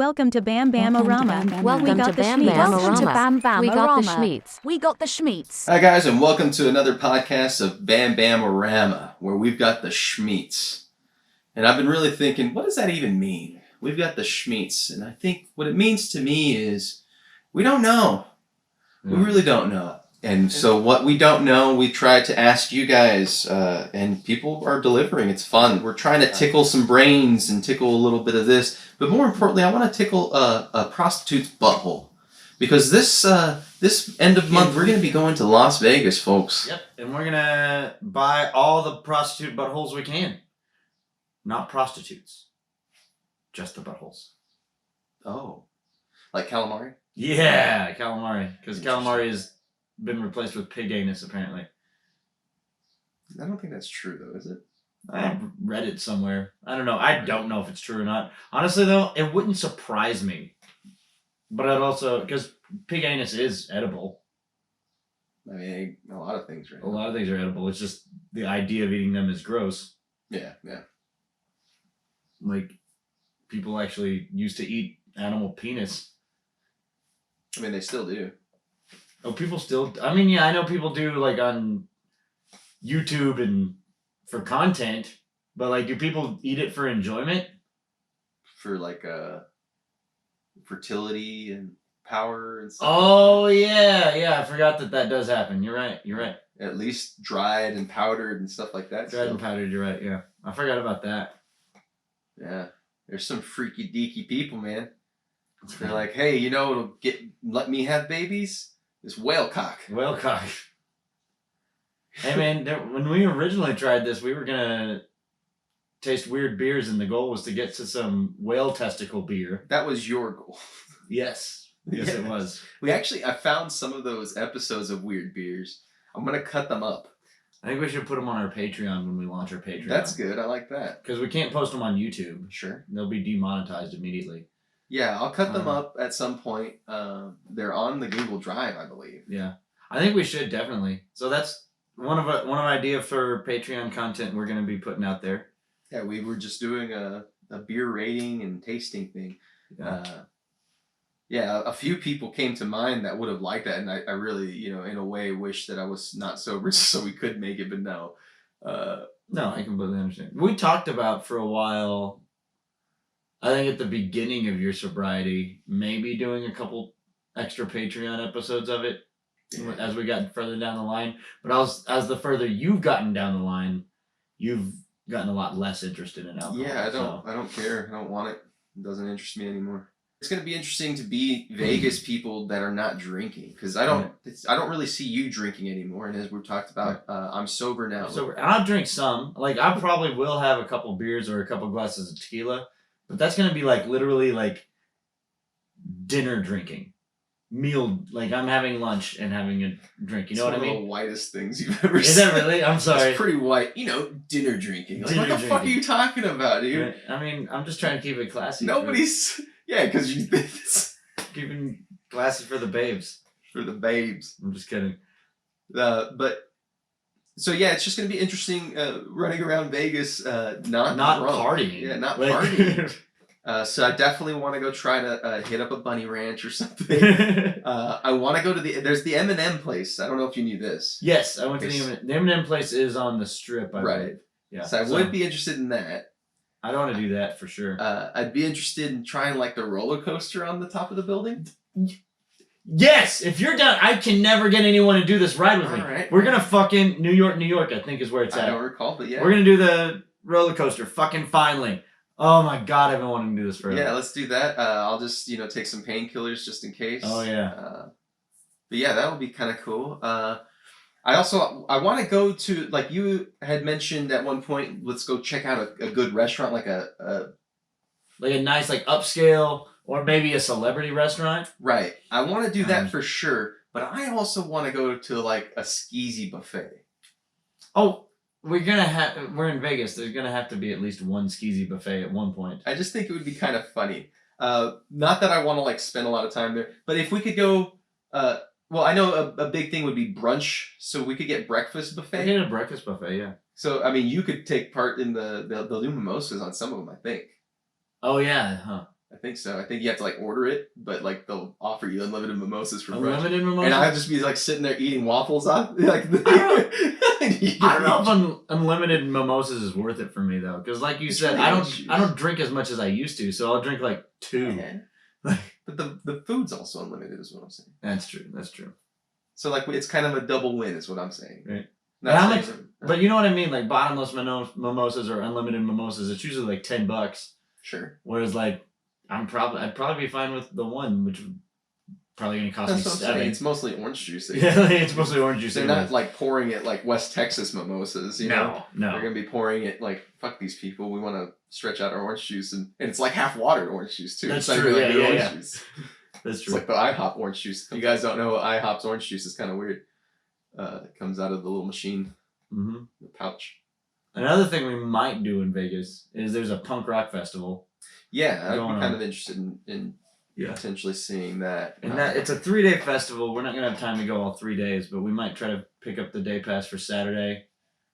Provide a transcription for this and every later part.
Welcome to BamBamORama. Welcome to BamBam-O-Rama. We got the schmeats. We got the schmeats. Hi guys, and welcome to another podcast of BamBamORama, where we've got the schmeats. And I've been really thinking, what does that even mean? We've got the schmeats, and I think what it means to me is we don't know. We really don't know. And so what we don't know, we try to ask you guys, and people are delivering. It's fun. We're trying to tickle some brains and tickle a little bit of this. But more importantly, I want to tickle a prostitute's butthole. Because this end of month, we're going to be going to Las Vegas, folks. Yep, and we're going to buy all the prostitute buttholes we can. Not prostitutes. Just the buttholes. Oh. Like calamari? Yeah, calamari. Because calamari has been replaced with pig anus, apparently. I don't think that's true, though, is it? I read it somewhere. I don't know. I don't know if it's true or not. Honestly, though, it wouldn't surprise me. But I'd also... Because pig anus is edible. I mean, a lot of things, right? A lot of things are edible. It's just the idea of eating them is gross. Yeah, yeah. Like, people actually used to eat animal penis. I mean, they still do. Oh, people still... I mean, yeah, I know people do, like, on YouTube and for content, but, like, do people eat it for enjoyment? For, like, fertility and power and stuff. Oh, yeah, I forgot that does happen. You're right. At least dried and powdered and stuff like that. Dried and powdered, you're right, yeah. I forgot about that. Yeah. There's some freaky deaky people, man. They're like, hey, you know what'll let me have babies? This whale cock. Whale cock. Hey, man, when we originally tried this, we were going to taste weird beers, and the goal was to get to some whale testicle beer. That was your goal. Yes, it was. I found some of those episodes of Weird Beers. I'm going to cut them up. I think we should put them on our Patreon when we launch our Patreon. That's good. I like that. Because we can't post them on YouTube. Sure. They'll be demonetized immediately. Yeah, I'll cut them up at some point. They're on the Google Drive, I believe. Yeah, I think we should definitely. So that's one of idea for Patreon content we're going to be putting out there. Yeah, we were just doing a beer rating and tasting thing. Yeah, a few people came to mind that would have liked that, and I really, in a way, wish that I was not sober so we could make it, but no. No, I completely understand. We talked about for a while, I think at the beginning of your sobriety, maybe doing a couple extra Patreon episodes of it as we got further down the line. But as the further you've gotten down the line, you've gotten a lot less interested in alcohol. Yeah, I don't care. I don't want it. It doesn't interest me anymore. It's going to be interesting to be Vegas people that are not drinking, because I don't really see you drinking anymore. And as we've talked about, I'm sober now. So I'll drink some. Like, I probably will have a couple beers or a couple glasses of tequila. But that's going to be like literally like dinner drinking. Meal, like I'm having lunch and having a drink. You know what I mean? It's one of the whitest things you've ever seen. Is that really? I'm sorry. It's pretty white. Dinner drinking. Like, what the fuck are you talking about, dude? Right. I mean, I'm just trying to keep it classy. Yeah, because you think it's... Keeping classy for the babes. For the babes. I'm just kidding. So yeah, it's just going to be interesting running around Vegas, not partying. Yeah, not partying. So I definitely want to go try to hit up a bunny ranch or something. I want to go to there's the M&M place. I don't know if you knew this. Yes, I went to the M&M. The M&M place is on the Strip, I believe. Yeah. So I would be interested in that. I don't want to do that for sure. I'd be interested in trying like the roller coaster on the top of the building. Yes, if you're down, I can never get anyone to do this ride with me. Right. We're gonna fucking New York, I think is where it's at. I don't recall, but yeah. We're gonna do the roller coaster, fucking finally. Oh my god, I've been wanting to do this forever. Yeah, let's do that. I'll just, take some painkillers just in case. Oh yeah. But yeah, that would be kind of cool. I want to go to, like you had mentioned at one point, let's go check out a good restaurant, like a nice, like upscale, or maybe a celebrity restaurant. Right. I want to do that for sure, but I also want to go to like a skeezy buffet. Oh, we're in Vegas. There's gonna have to be at least one skeezy buffet at one point. I just think it would be kind of funny. Not that I want to like spend a lot of time there, but if we could go, well, I know a big thing would be brunch, so we could get breakfast buffet. We could get a breakfast buffet, yeah. So I mean, you could take part in they'll do mimosas on some of them, I think. Oh yeah, huh? I think so. I think you have to like order it, but like they'll offer you unlimited mimosas for brunch. Unlimited mimosas? And I'd just be like sitting there eating waffles on like I don't know if unlimited mimosas is worth it for me though, because like you said, really I don't drink as much as I used to, so I'll drink like 2. Yeah. But the food's also unlimited, is what I'm saying. That's true. That's true. So like it's kind of a double win, is what I'm saying. Right. Not How saying much? that- But you know what I mean? Like bottomless mimosas or unlimited mimosas, it's usually like $10. Sure. Whereas like I'd probably be fine with the one, which would probably gonna cost That's me what I'm saying. $7. It's mostly orange juice. Yeah, it's mostly orange juice. They're not like pouring it like West Texas mimosas, you know? No. They're gonna be pouring it like, fuck these people. We want to stretch out our orange juice, and it's like half watered orange juice too. That's It's not true, even like yeah, good yeah, orange yeah. juice. That's It's true. like the IHOP orange juice. If you guys don't know, IHOP's orange juice is kind of weird. It comes out of the little machine, Mm-hmm. the pouch. Another thing we might do in Vegas is there's a punk rock festival. Yeah, I'd Going be kind on. of interested in Yeah. potentially seeing that. And that it's a 3-day festival. We're not gonna have time to go all 3 days, but we might try to pick up the day pass for Saturday.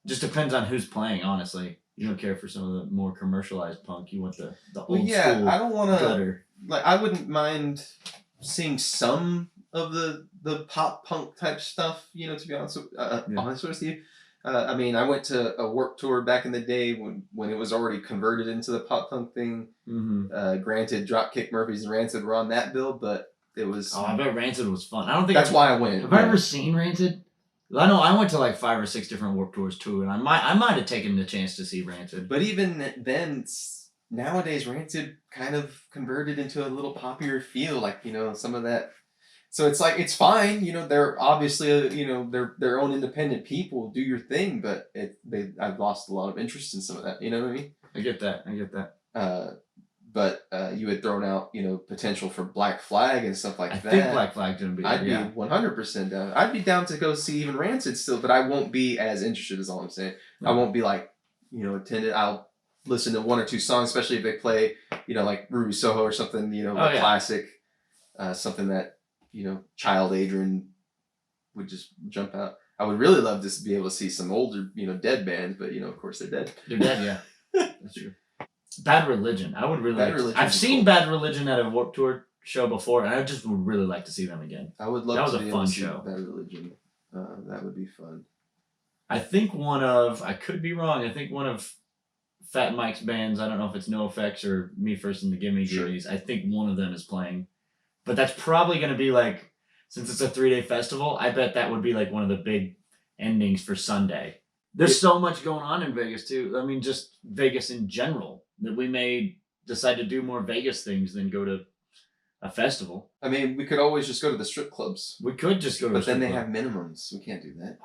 Just depends on who's playing, honestly. You don't care for some of the more commercialized punk. You want the old Well, yeah, school I don't want to. gutter. Like, I wouldn't mind seeing some of the pop punk type stuff. You know, to be honest, honest with you. I mean, I went to a Warped Tour back in the day when it was already converted into the pop punk thing. Mm-hmm. Granted, Dropkick Murphys and Rancid were on that bill, but it was. Oh, I bet Rancid was fun. I don't think That's why I went. Have I ever seen Rancid? I know I went to like 5 or 6 different Warped Tours too, and I might have taken the chance to see Rancid. But even then, nowadays Rancid kind of converted into a little poppier feel, like, you know, some of that. So it's like, it's fine, you know, they're obviously, you know, they're their own independent people, do your thing, but I've lost a lot of interest in some of that, you know what I mean? I get that. But you had thrown out, you know, potential for Black Flag and stuff like I that. think Black Flag's gonna be there, I'd yeah. be 100% down. I'd be down to go see even Rancid still, but I won't be as interested, is all I'm saying. No. I won't be like, you know, attended. I'll listen to 1 or 2 songs, especially if they play, you know, like Ruby Soho or something, you know, a classic, something that, you know, Child Adrian would just jump out. I would really love to be able to see some older, you know, dead bands, but, you know, of course they're dead. They're dead, yeah. That's true. Bad Religion. I would really Bad like to, Religion's I've seen cool. Bad Religion at a Warped Tour show before, and I just would really like to see them again. I would love That was to a be fun able to see show. Bad Religion. That would be fun. I think I could be wrong, I think one of Fat Mike's bands, I don't know if it's No Effects or Me First and the Gimme Sure. Gimmes, I think one of them is playing. But that's probably going to be like, since it's a 3-day festival, I bet that would be like one of the big endings for Sunday. There's so much going on in Vegas too. I mean, just Vegas in general, that we may decide to do more Vegas things than go to a festival. I mean, we could always just go to the strip clubs. We could just go to a But then strip they club. have minimums. We can't do that.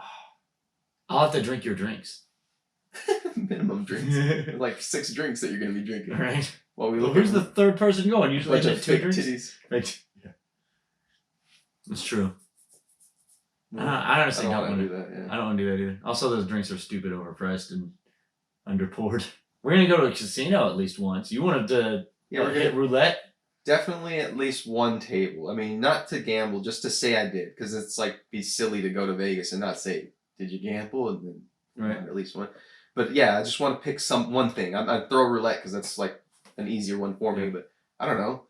I'll have to drink your drinks. Minimum drinks. Like 6 drinks that you're going to be drinking. All right. While we Well, look who's at the third person going? a Usually bunch I of get 2 fake drinks. titties. Right. Yeah. That's true. No, I honestly don't wanna want do to. that. Yeah. I don't want to do that either. Also, those drinks are stupid overpriced and underpoured. We're gonna go to a casino at least once. You wanted to Yeah, we're hit gonna roulette? definitely at least one table. I mean, not to gamble, just to say I did, because it's like be silly to go to Vegas and not say, did you gamble, and then Right. at least one. But yeah, I just want to pick one thing. I'd throw roulette because that's like an easier one for me. But I don't know,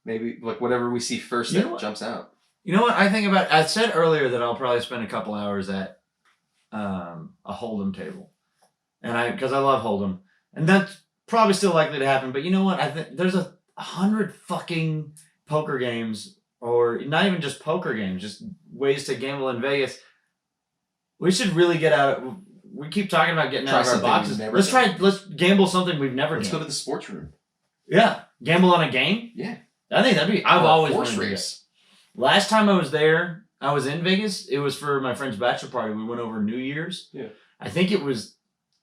maybe like whatever we see first You know that what? jumps out. You know what I think about? I said earlier that I'll probably spend a couple hours at a Hold'em table, and because I love Hold'em, and that's probably still likely to happen. But you know what? I think there's 100 fucking poker games, or not even just poker games, just ways to gamble in Vegas. We should really get out. We keep talking about getting Try out of our something boxes. we've never done. Let's gamble something we've never Let's go done. to the sports room. Yeah, gamble on a game. Yeah, I think that'd be. I've Or a always horse wanted to do race. that. Last time I was there, I was in Vegas. It was for my friend's bachelor party. We went over New Year's. Yeah. I think it was,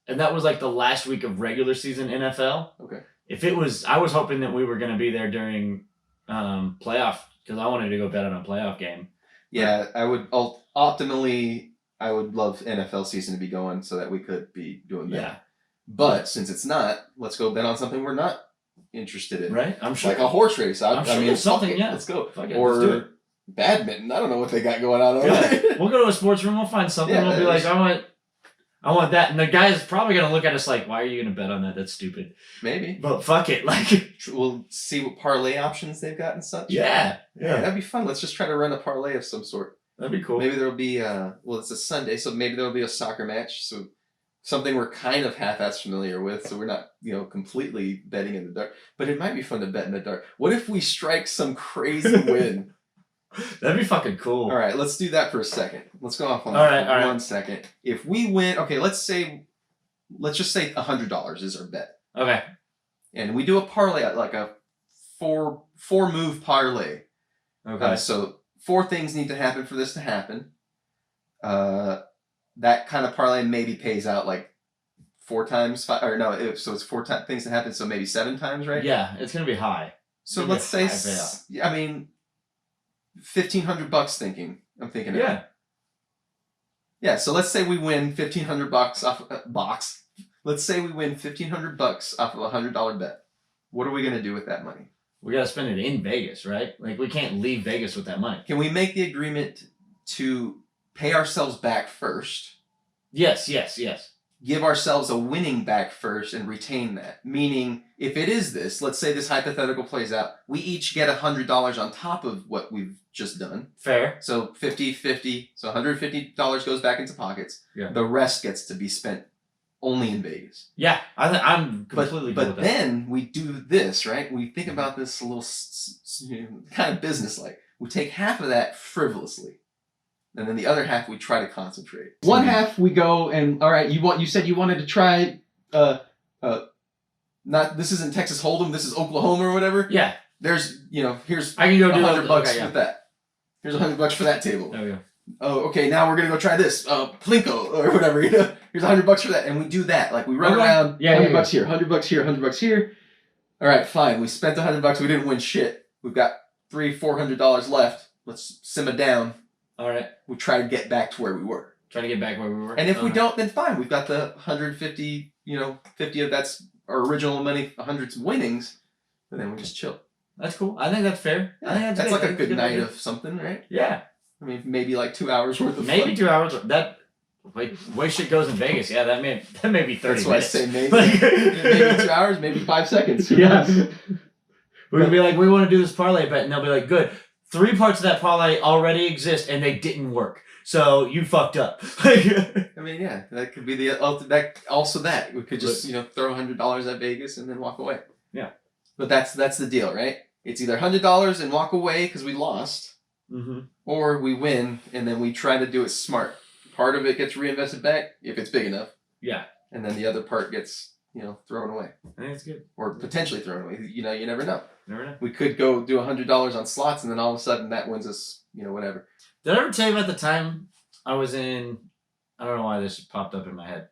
and that was like the last week of regular season NFL. Okay. If it was, I was hoping that we were going to be there during playoff, because I wanted to go bet on a playoff game. Yeah, I would optimally. I would love NFL season to be going so that we could be doing that. Yeah. But since it's not, let's go bet on something we're not interested in. Right? I'm sure. Like a horse race. I'm sure there's something, fuck it, yeah. Let's go. Fuck it, let's do it. Badminton. I don't know what they got going on over Yeah. there. We'll go to a sports room. We'll find something. Yeah, We'll be like, there's- I want that. And the guy's probably going to look at us like, why are you going to bet on that? That's stupid. Maybe. But fuck it. Like, we'll see what parlay options they've got and such. Yeah. That'd be fun. Let's just try to run a parlay of some sort. That'd be cool. Maybe there'll be, well, it's a Sunday, so maybe there'll be a soccer match. So something we're kind of half-ass familiar with, so we're not, completely betting in the dark. But it might be fun to bet in the dark. What if we strike some crazy win? That'd be fucking cool. All right, let's do that for a second. Let's go off on All that right, for 1 second. If we win, okay, let's just say $100 is our bet. Okay. And we do a parlay, like a four move parlay. Okay. So 4 things need to happen for this to happen. That kind of parlay maybe pays out like 4 times 5, or no, so it's 4 things to happen, so maybe 7 times, right? Yeah, it's gonna be high. So let's say, $1,500 I'm thinking. Yeah. Yeah, so let's say we win $1,500 off a box. Let's say we win $1,500 off of a $100 bet. What are we gonna do with that money? We gotta spend it in Vegas, right? Like, we can't leave Vegas with that money. Can we make the agreement to pay ourselves back first? Yes. Give ourselves a winning back first and retain that. Meaning, if it is this, let's say this hypothetical plays out, we each get $100 on top of what we've just done. Fair. So 50-50. So $150 goes back into pockets. Yeah. The rest gets to be spent only in Vegas. Yeah, I'm completely good with But that. then we do this, right? We think about this a little kind of business-like. We take half of that frivolously. And then the other half we try to concentrate. One half we go and, all right, you said you wanted to try this isn't Texas Hold'em, this is Oklahoma or whatever. Yeah. There's, here's I can go do $100 okay, with that. Here's $100 for that table. There we go. Oh, okay, now we're gonna go try this, Plinko or whatever, Here's $100 for that. And we do that. Like we run around, $100 here, $100 here, $100 here. All right, fine. We spent $100, we didn't win shit. We've got $300-$400 left. Let's simmer down. All right. We try to get back to where we were. Try to get back where we were. And if we don't, then fine. We've got the 150, 50 of that's our original money, 100's winnings, and then we just chill. That's cool. I think that's fair. Yeah, I think that's good. like a good night idea. of something, right? Yeah. I mean, maybe like 2 hours worth of maybe fun. 2 hours. That way shit goes in Vegas. Yeah, that may be 30 That's why minutes. I say maybe. Maybe 2 hours, maybe 5 seconds. Yeah. We're going to be like, we want to do this parlay bet. And they'll be like, good. 3 parts of that parlay already exist and they didn't work. So you fucked up. I mean, yeah, that could be that. We could just, throw $100 at Vegas and then walk away. Yeah. But that's the deal, right? It's either $100 and walk away because we lost, or we win and then we try to do it smart. Part of it gets reinvested back if it's big enough. Yeah. And then the other part gets, thrown away. I think it's good. Or potentially thrown away. You never know. Never know. We could go do $100 on slots and then all of a sudden that wins us, whatever. Did I ever tell you about the time I was in, I don't know why this popped up in my head.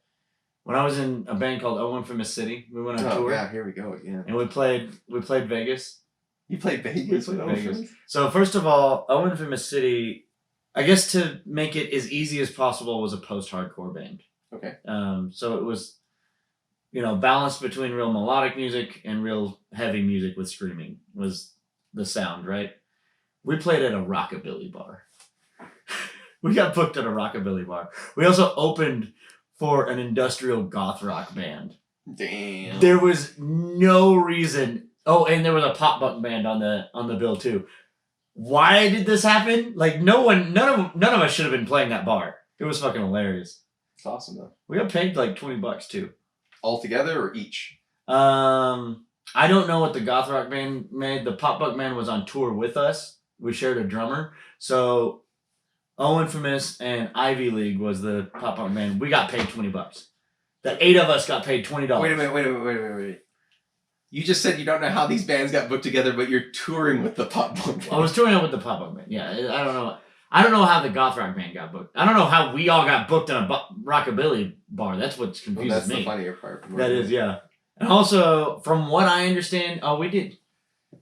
When I was in a band called Oh Infamous City, we went on tour. Yeah, here we go again. And we played Vegas. You played Vegas with Vegas. So first of all, Oh Infamous City, I guess to make it as easy as possible, was a post-hardcore band. Okay. So it was, balanced between real melodic music and real heavy music with screaming was the sound, right? We played at a rockabilly bar. We got booked at a rockabilly bar. We also opened for an industrial goth rock band. Damn. There was no reason. Oh, and there was a pop punk band on the bill too. Why did this happen? Like none of us should have been playing that bar. It was fucking hilarious. It's awesome though. We got paid like $20 too. All together or each? I don't know what the goth rock band made. The pop punk band was on tour with us. We shared a drummer. So Oh Infamous and Ivy League was the pop punk band. We got paid $20. The 8 of us got paid $20. Wait a minute. You just said you don't know how these bands got booked together, but you're touring with the pop punk band. I was touring with the pop punk band. Yeah, I don't know. I don't know how the goth rock band got booked. I don't know how we all got booked in a rockabilly bar. That's what confuses that's me. The funnier part. That is, yeah. And also, from what I understand,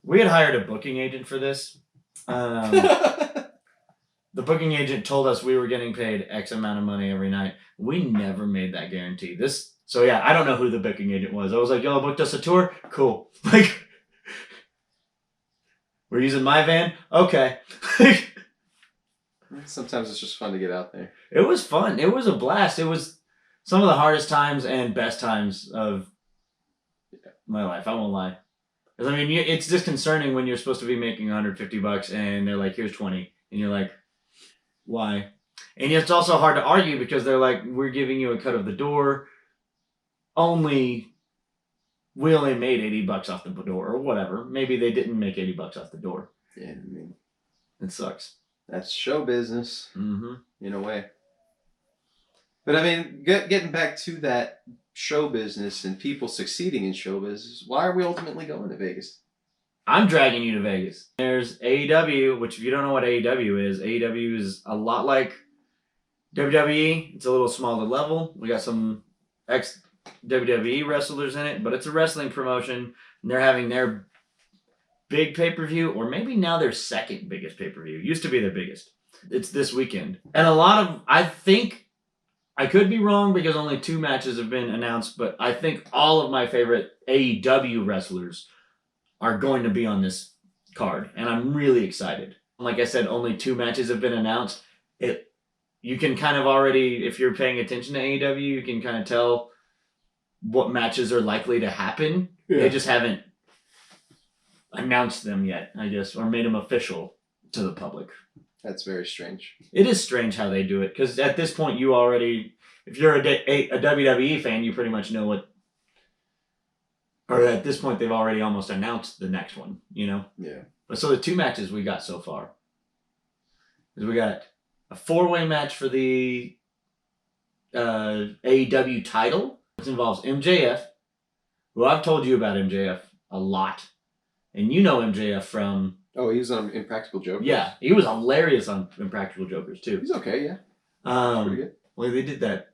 we had hired a booking agent for this. The booking agent told us we were getting paid X amount of money every night. We never made that guarantee. So yeah, I don't know who the booking agent was. I was like, y'all booked us a tour? Cool. Like, we're using my van? Okay. Sometimes it's just fun to get out there. It was fun. It was a blast. It was some of the hardest times and best times of my life. I won't lie. Because, I mean, it's disconcerting when you're supposed to be making $150 and they're like, here's 20. And you're like, why? And it's also hard to argue because they're like, we're giving you a cut of the door. We only made $80 off the door or whatever. Maybe they didn't make $80 off the door. Yeah, I mean, it sucks. That's show business Mm-hmm. in a way. But I mean, getting back to that show business and people succeeding in show business, why are we ultimately going to Vegas? I'm dragging you to Vegas. There's AEW, which if you don't know what AEW is a lot like WWE. It's a little smaller level. We got some ex-WWE wrestlers in it, but it's a wrestling promotion, and they're having their big pay-per-view, or maybe now their second biggest pay-per-view. Used to be their biggest. It's this weekend. And I think, I could be wrong because only 2 matches have been announced, but I think all of my favorite AEW wrestlers are going to be on this card, and I'm really excited. Like I said, only 2 matches have been announced. You can kind of already, if you're paying attention to AEW, you can kind of tell what matches are likely to happen. Yeah. They just haven't announced them yet, I guess, or made them official to the public. That's very strange. It is strange how they do it, because at this point you already, if you're a WWE fan, you pretty much know what, or at this point they've already almost announced the next one, you know? Yeah. But so the 2 matches we got so far is we got a 4-way match for the AEW title. This involves MJF, who I've told you about MJF a lot. And you know MJF from... Oh, he was on Impractical Jokers? Yeah, he was hilarious on Impractical Jokers, too. He's okay, yeah. Pretty good. Well, they did that.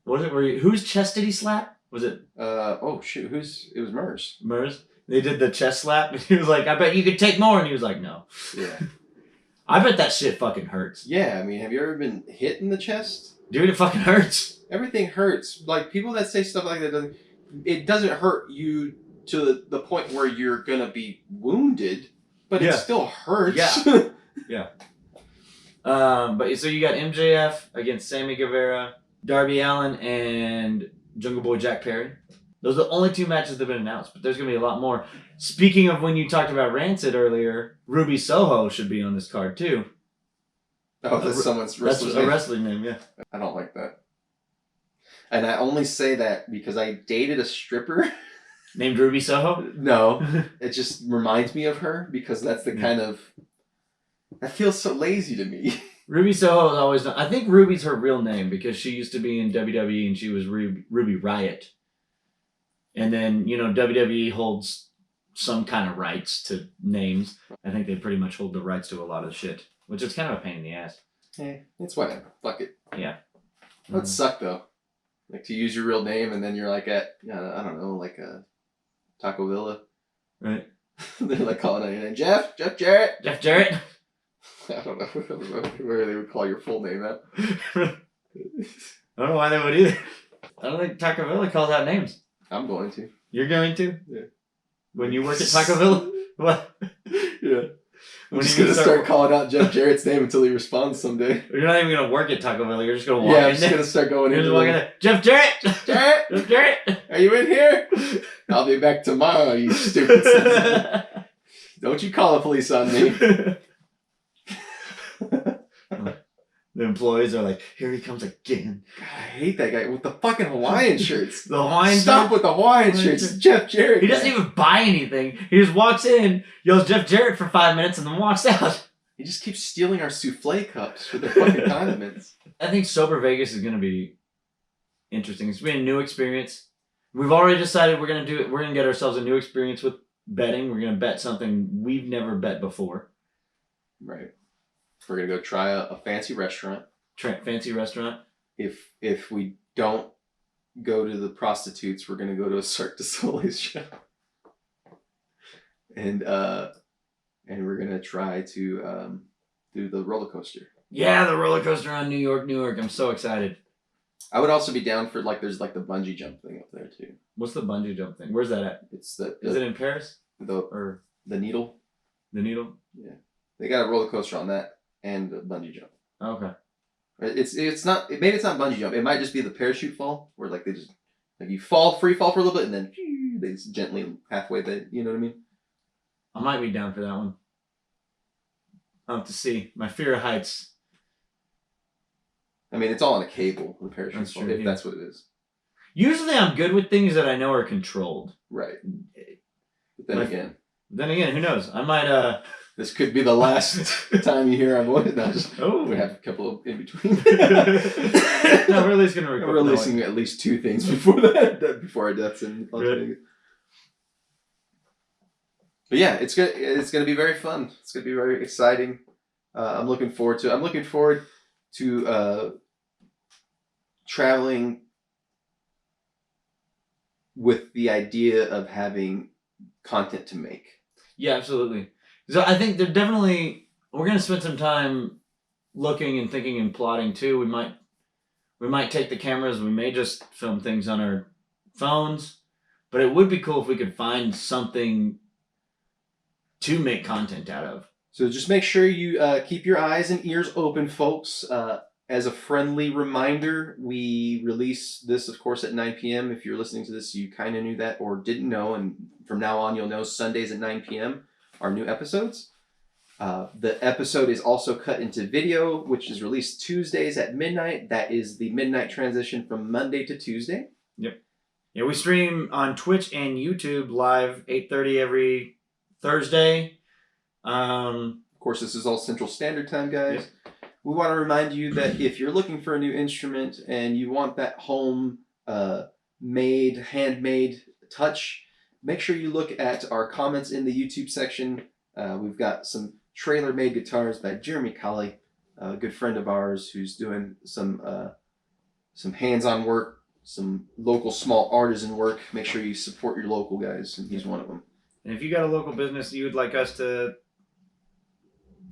What was it? Whose chest did he slap? Was it... oh, shoot. It was Murs. Murs? They did the chest slap, and he was like, I bet you could take more. And he was like, no. Yeah. I bet that shit fucking hurts. Yeah, I mean, have you ever been hit in the chest? Dude, it fucking hurts. Everything hurts. Like, people that say stuff like that, it doesn't hurt you to the point where you're going to be wounded, but it still hurts. Yeah. Yeah. But so you got MJF against Sammy Guevara, Darby Allin, and Jungle Boy Jack Perry. Those are the only 2 matches that have been announced, but there's going to be a lot more. Speaking of when you talked about Rancid earlier, Ruby Soho should be on this card too. Oh, that's someone's wrestler's name. A wrestling name, yeah. I don't like that. And I only say that because I dated a stripper. Named Ruby Soho? No. It just reminds me of her because that's the kind of... That feels so lazy to me. Ruby Soho is always... I think Ruby's her real name because she used to be in WWE and she was Ruby Riott. And then, you know, WWE holds some kind of rights to names. I think they pretty much hold the rights to a lot of shit, which is kind of a pain in the ass. Hey, it's whatever. Fuck it. Yeah. That would suck, though. Like, to use your real name and then you're like at, I don't know, like a Taco Villa. Right. They're like calling out your name. Jeff Jarrett. Jeff Jarrett? I don't know where they would call your full name at. I don't know why they would either. I don't think Taco Villa calls out names. I'm going to. You're going to? Yeah. When you work at Taco Villa? What? Yeah. I'm just going to start calling out Jeff Jarrett's name until he responds someday. You're not even going to work at Taco Villa. You're just going to walk in. Yeah, I'm just going to start going in. You're just walking in. Jeff Jarrett! Jarrett! Jeff Jarrett! Are you in here? I'll be back tomorrow, you stupid son. Don't you call the police on me. The employees are like, here he comes again. God, I hate that guy with the fucking Hawaiian shirts. The Hawaiian Stop with the Hawaiian shirts. It's Jeff Jarrett. He doesn't even buy anything. He just walks in, yells Jeff Jarrett for 5 minutes, and then walks out. He just keeps stealing our souffle cups with the fucking condiments. I think Sober Vegas is going to be interesting. It's going to be a new experience. We've already decided we're going to do it. We're going to get ourselves a new experience with betting. We're going to bet something we've never bet before. Right. We're going to go try a fancy restaurant. Fancy restaurant. If we don't go to the prostitutes, we're going to go to a Cirque du Soleil show. And we're going to try to do the roller coaster. Yeah, the roller coaster on New York. I'm so excited. I would also be down for, like, there's like the bungee jump thing up there too. What's the bungee jump thing? Where's that at? It's Is it in Paris? The needle. The needle? Yeah. They got a roller coaster on that and a bungee jump. Okay. It's not. Maybe it's not bungee jump. It might just be the parachute fall, where like they just like you free fall for a little bit, and then they just gently halfway. You know what I mean? I might be down for that one. I'll have to see. My fear of heights. I mean, it's all on a cable. The parachute That's fall, true, if yeah. that's what it is. Usually, I'm good with things that I know are controlled. Right. But then again, who knows? I might. This could be the last time you hear our voice. We have a couple of in between. No, we're at least gonna record. We're releasing at least 2 things before that, before our deaths in Las Good. Vegas. But yeah, it's good. It's gonna be very fun. It's gonna be very exciting. I'm looking forward to traveling with the idea of having content to make. Yeah, absolutely. So I think we're going to spend some time looking and thinking and plotting too. We might take the cameras. We may just film things on our phones, but it would be cool if we could find something to make content out of. So just make sure you keep your eyes and ears open, folks. As a friendly reminder, we release this, of course, at 9 p.m. If you're listening to this, you kind of knew that or didn't know, and from now on, you'll know Sundays at 9 p.m. are new episodes. The episode is also cut into video, which is released Tuesdays at midnight. That is the midnight transition from Monday to Tuesday. Yep. Yeah, we stream on Twitch and YouTube live 8:30 every Thursday. Of course, this is all Central Standard Time, guys. Yep. We want to remind you that if you're looking for a new instrument and you want that home made, handmade touch, make sure you look at our comments in the YouTube section. We've got some trailer-made guitars by Jeremy Calley, a good friend of ours who's doing some hands-on work, some local small artisan work. Make sure you support your local guys, and he's one of them. And if you got a local business you would like us to,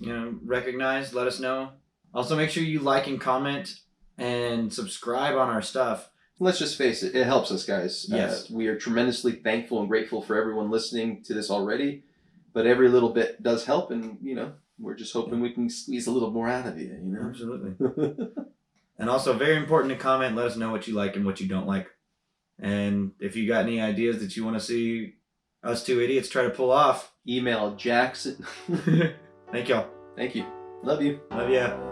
recognize, let us know. Also, make sure you like and comment and subscribe on our stuff. Let's just face it, it helps us, guys. Yes. We are tremendously thankful and grateful for everyone listening to this already, but every little bit does help, and, we're just hoping we can squeeze a little more out of you, Absolutely. And also, very important to comment. Let us know what you like and what you don't like. And if you got any ideas that you want to see us two idiots try to pull off, Email Jackson. Thank y'all. Thank you. Love you. Love ya.